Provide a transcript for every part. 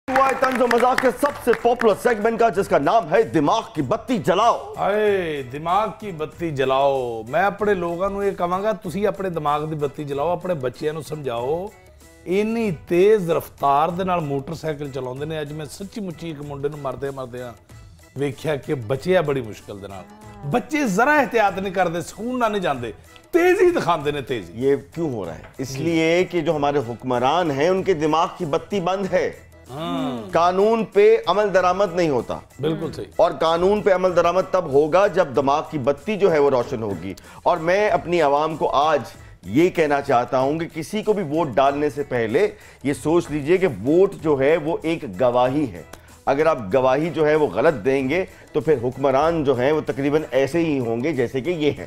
हुआ है तंज और मजाक के सबसे पॉपुलर सेगमेंट का, जिसका नाम है दिमाग की बत्ती जलाओ। आए दिमाग की बत्ती जलाओ। मैं अपने लोगों ਨੂੰ ਇਹ ਕਹਾਂਗਾ ਤੁਸੀਂ ਆਪਣੇ ਦਿਮਾਗ ਦੀ ਬੱਤੀ ਜਲਾਓ, ਆਪਣੇ ਬੱਚਿਆਂ ਨੂੰ ਸਮਝਾਓ। ਇੰਨੀ ਤੇਜ਼ ਰਫ਼ਤਾਰ ਦੇ ਨਾਲ ਮੋਟਰਸਾਈਕਲ ਚਲਾਉਂਦੇ ਨੇ। ਅੱਜ ਮੈਂ ਸੱਚੀ ਮੁੱਚੀ ਇੱਕ ਮੁੰਡੇ ਨੂੰ ਮਰਦੇ ਆ ਵੇਖਿਆ ਕਿ ਬਚਿਆ ਬੜੀ ਮੁਸ਼ਕਲ ਦੇ ਨਾਲ। ਬੱਚੇ ਜ਼ਰਾ एहतियात नहीं करते, ਸਕੂਲ ਨਾਲ नहीं जाते, तेजी दिखाते ने तेजी। ये क्यों हो रहा है? इसलिए कि जो हमारे हुक्मरान हैं उनके दिमाग की बत्ती बंद है। कानून पे अमल दरामद नहीं होता। बिल्कुल सही। और कानून पे अमल दरामद तब होगा जब दिमाग की बत्ती जो है वो रोशन होगी। और मैं अपनी आवाम को आज ये कहना चाहता हूं कि किसी को भी वोट डालने से पहले ये सोच लीजिए कि वोट जो है वो एक गवाही है। अगर आप गवाही जो है वो गलत देंगे तो फिर हुक्मरान जो है वो तकरीबन ऐसे ही होंगे जैसे कि ये है।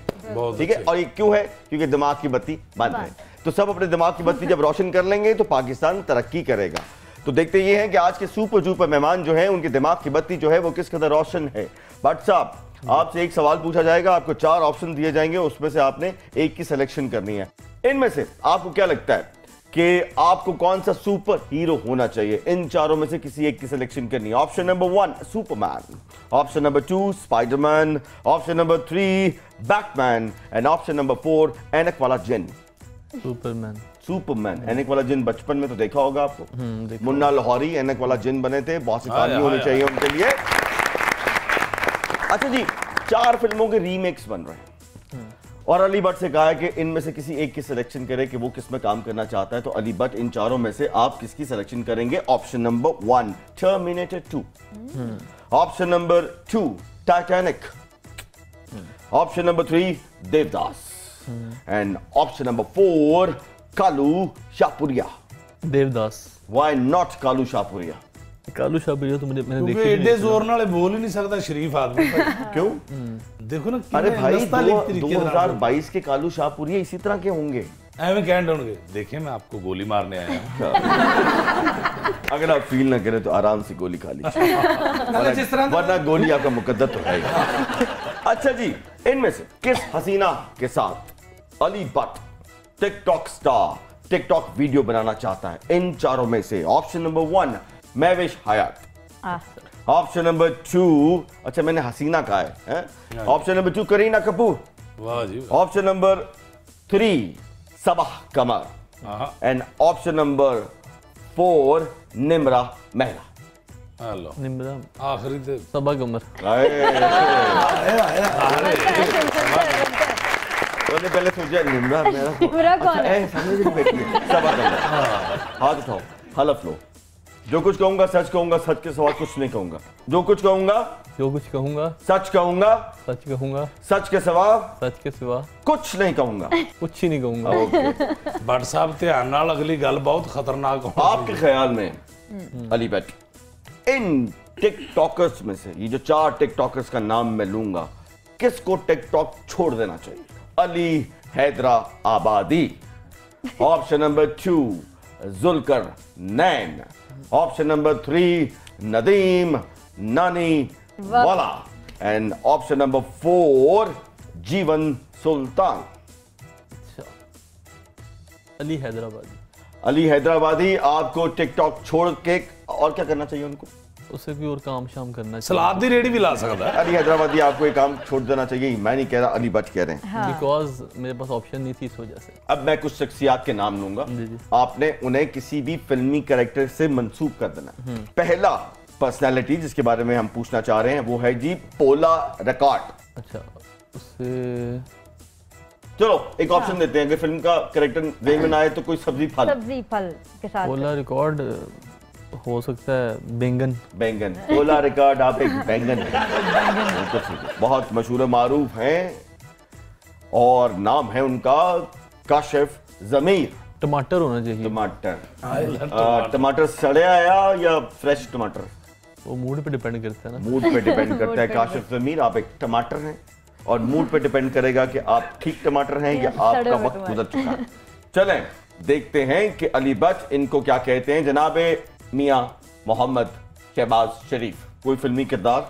ठीक है। और ये क्यों है? क्योंकि दिमाग की बत्ती बंद है। तो सब अपने दिमाग की बत्ती जब रोशन कर लेंगे तो पाकिस्तान तरक्की करेगा। तो देखते ये हैं कि आज के सुपर डुपर मेहमान जो हैं उनके दिमाग की बत्ती जो है वो किस कदर रोशन है। भट्ट साहब, आपसे एक सवाल पूछा जाएगा, आपको 4 ऑप्शन दिए जाएंगे, उसमें से आपने एक की सिलेक्शन करनी है। इनमें से आपको क्या लगता है कि आपको कौन सा सुपर हीरो होना चाहिए? इन चारों में से किसी एक की सिलेक्शन करनी है। Option number 1 Superman, option number 2 Spiderman, option number 3 Batman and option number 4 ऐनक वाला जिन। सुपरमैन। सुपरमैन, ऐनक वाला जिन बचपन में तो देखा होगा आपको। मुन्ना लाहौरी ऐनक वाला जिन बने थे, बहुत सी तालियां होनी चाहिए उनके लिए। अच्छा जी, 4 फिल्मों के रीमेक्स बन रहे हैं और अली भट्ट से कहा है कि इनमें से किसी एक की सिलेक्शन करे कि वो किस में काम करना चाहता है। तो अली भट्ट, इन चारों में से आप किसकी सिलेक्शन करेंगे? Option number 1 terminator 2, option number 2 Titanic, option number 3 Devdas and option number 4 Kalu Shahpuria. Devdas. Why not Kalu Shahpuria? Kalu Shahpuria तो मैंने क्योंकि देखी एडे जोर नाले बोल ही नहीं सकता शरीफ आदमी। क्यों? देखो ना, अरे भाई 2022 के कालू शाहपुरिया इसी तरह के होंगे। एवं कहने होंगे, देखिए मैं आपको गोली मारने आया हूं। अगर आप फील ना करें तो आराम से गोली खा लीजिए, वरना गोली आपका मुकद्दर तो है। अच्छा जी, इनमें से किस हसीना के साथ Ali Bhatt TikTok star TikTok video बनाना चाहता है? इन चारों में से option number 1 Mahwish Hayat, option number 2, अच्छा मैंने हसीना कहा है, ऑप्शन नंबर 2 करीना कपूर, वाह जी, option number 3 Saba Qamar and option number 4 Nimra Mehra. Hello Nimra आखिरी ते सबा कमर। मैंने पहले सोचा निम्रा मेहरा कौन है? समझ नहीं बैठी सबा कमर। हाथ उठाओ, हलफ लो। जो कुछ कहूंगा सच कहूंगा, सच के सिवा कुछ नहीं कहूंगा। जो कुछ कहूंगा सच कहूंगा, सच के सिवा कुछ नहीं कहूंगा। कुछ ही नहीं कहूंगा। भट्ट साहब ध्यान नाल, अगली गल बहुत खतरनाक हो। आपके ख्याल में अली भट्ट, इन टिकटॉकर्स में से, ये जो 4 टिकटॉकर्स का नाम मैं लूंगा, किसको टिकटॉक छोड़ देना चाहिए? अली हैदराबादी, ऑप्शन नंबर 2 जुल्कर नैन, ऑप्शन नंबर 3 नदीम नानी वाला एंड ऑप्शन नंबर 4 जीवन सुल्तान। अली हैदराबादी। अली हैदराबादी, आपको टिकटॉक छोड़ के और क्या करना चाहिए उनको? उसे कोई और काम शाम करना चाहिए। सलाद दी रेडी भी ला सकता है। अली हैदराबादी, आपको एक काम छोड़ देना चाहिए। मैं नहीं कह रहा, अली भट्ट कह रहे हैं। बिकॉज मेरे पास ऑप्शन नहीं थी इस वजह से। अब मैं कुछ शख्सियात के नाम लूंगा, आपने उन्हें किसी भी फिल्मी कैरेक्टर से मंसूब कर देना। पहला पर्सनालिटी जिसके बारे में हम पूछना चाह रहे हैं वो है जी पोला रिकॉर्ड। अच्छा, उससे चलो एक ऑप्शन देते हैं, अगर फिल्म का कैरेक्टर वे में ना आए तो कोई सब्जी फल के साथ। पोला रिकॉर्ड हो सकता है बैंगन। पोला रिकॉर्ड, आप एक बैंगन है। बहुत मशहूर मारूफ हैं और नाम है उनका काशिफ ज़मीर। टमाटर होना चाहिए। टमाटर सड़े आया या फ्रेश टमाटर? वो मूड पे डिपेंड करता है ना। मूड पे डिपेंड करता है। काशिफ ज़मीर, आप एक टमाटर हैं और मूड पे डिपेंड करेगा कि आप ठीक टमाटर हैं या आपका वक्त गुजर चुका है। चलें देखते हैं कि अली भट्ट इनको क्या कहते हैं। जनाबे मियां मोहम्मद शहबाज शरीफ, कोई फिल्मी किरदार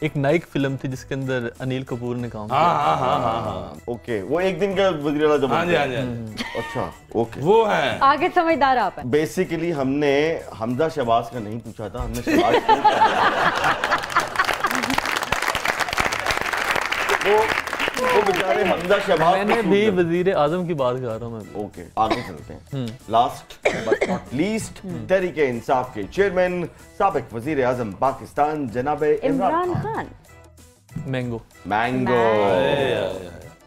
एक नाइक फिल्म थी जिसके अंदर अनिल कपूर ने काम किया। हाँ। ओके, वो एक दिन का वज़ीर आला जब हाँ जी, हाँ जी। अच्छा, ओके। वो है आगे समझदार आप हैं। बेसिकली हमने हमजा शहबाज का नहीं पूछा था, हमने शहबाज को वो बेचारे हमजा शहबाज मैंने भी वजीर आजम की बात कर रहा हूँ मैं। ओके, आगे चलते हैं। Last but not least, Tehreek Insaf के चेयरमैन साबिक वजीर आजम पाकिस्तान जनाब इमरान खान। मैंगो। मैंगो,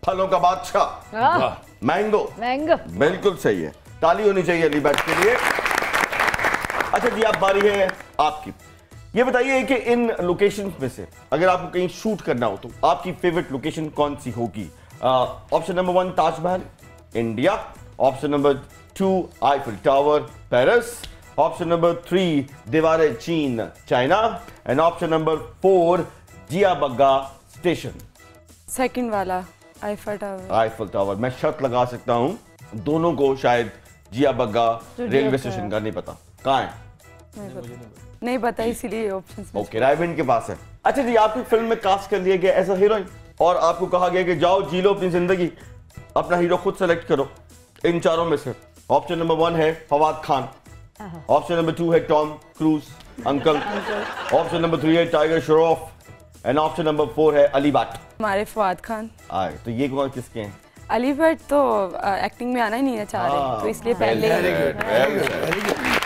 फलों का बादशाह वाह, मैंगो। मैंगो। बिल्कुल सही है, ताली होनी चाहिए अली बैट के लिए। अच्छा जी, अब बारी है आपकी। ये बताइए कि इन लोकेशन में से अगर आपको कहीं शूट करना हो तो आपकी फेवरेट लोकेशन कौन सी होगी? Option number 1 Taj Mahal India, option number 2 Eiffel Tower Paris, option number 3 दीवारें चीन चाइना, एंड ऑप्शन नंबर 4 जिया बग्गा स्टेशन। सेकंड वाला आईफिल टावर। आईफिल टावर, मैं शर्त लगा सकता हूं दोनों को शायद जिया बग्गा रेलवे स्टेशन का नहीं पता कहाँ है। नहीं पता, इसीलिए ऑप्शंस में। ओके, रायविंड के पास है। अच्छा जी, आपकी फिल्म में कास्ट कर लिया गया एज अ हीरोइन और आपको कहा गया कि जाओ जी लो अपनी जिंदगी, अपना हीरो खुद सेलेक्ट करो इन चारों में से। ऑप्शन नंबर 1 है फवाद खान, ऑप्शन नंबर 2 है Tom cruise uncle, option number 3 है tiger Shroff, and option number 4 है अली भट्ट। हमारे फवाद खान। आए तो ये कौन किसके हैं? अली भट्ट तो एक्टिंग में आना ही नहीं चाह रहे, तो इसलिए पहले वेरी गुड।